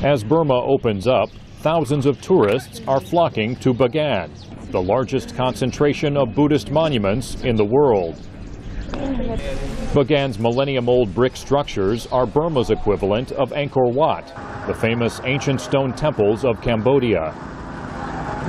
As Burma opens up, thousands of tourists are flocking to Bagan, the largest concentration of Buddhist monuments in the world. Bagan's millennium-old brick structures are Burma's equivalent of Angkor Wat, the famous ancient stone temples of Cambodia.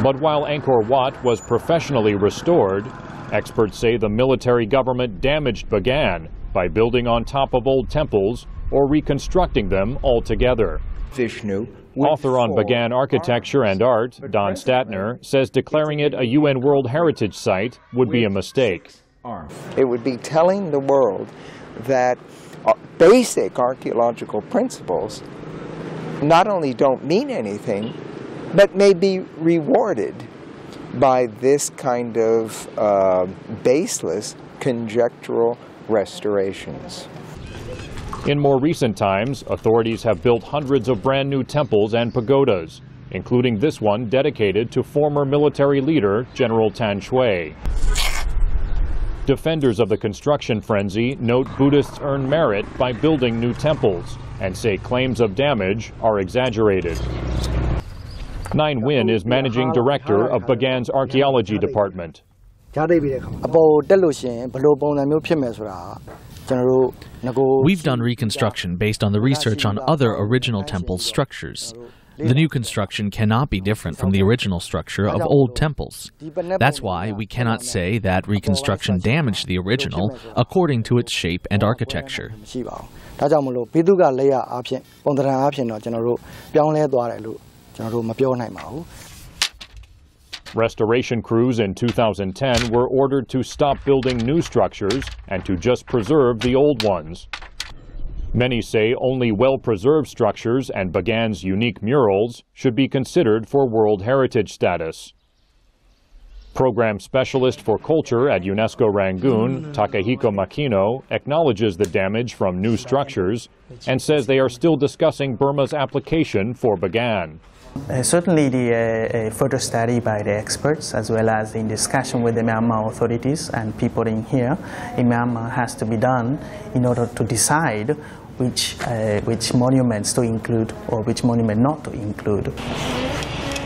But while Angkor Wat was professionally restored, experts say the military government damaged Bagan by building on top of old temples or reconstructing them altogether. Author on Bagan architecture and art, Don Stadtner, says declaring it a UN World Heritage Site would be a mistake. It would be telling the world that basic archaeological principles not only don't mean anything, but may be rewarded by this kind of baseless, conjectural restorations. In more recent times, authorities have built hundreds of brand new temples and pagodas, including this one dedicated to former military leader General Tan Shui. Defenders of the construction frenzy note Buddhists earn merit by building new temples and say claims of damage are exaggerated. Naing is managing director of Bagan's archaeology department. We've done reconstruction based on the research on other original temple structures. The new construction cannot be different from the original structure of old temples. That's why we cannot say that reconstruction damaged the original according to its shape and architecture. Restoration crews in 2010 were ordered to stop building new structures and to just preserve the old ones. Many say only well-preserved structures and Bagan's unique murals should be considered for World Heritage status. Program Specialist for Culture at UNESCO Rangoon, Takahiko Makino, acknowledges the damage from new structures and says they are still discussing Burma's application for Bagan. Certainly the further study by the experts as well as in discussion with the Myanmar authorities and people in here in Myanmar has to be done in order to decide which monuments to include or which monument not to include.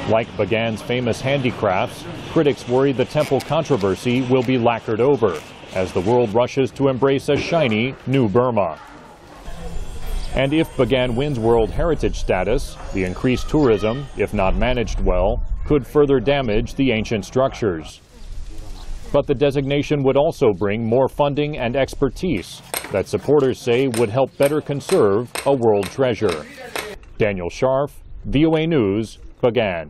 Like Bagan's famous handicrafts, critics worry the temple controversy will be lacquered over as the world rushes to embrace a shiny new Burma. And if Bagan wins World Heritage status, the increased tourism, if not managed well, could further damage the ancient structures. But the designation would also bring more funding and expertise that supporters say would help better conserve a world treasure. Daniel Schearf, VOA News, Bagan.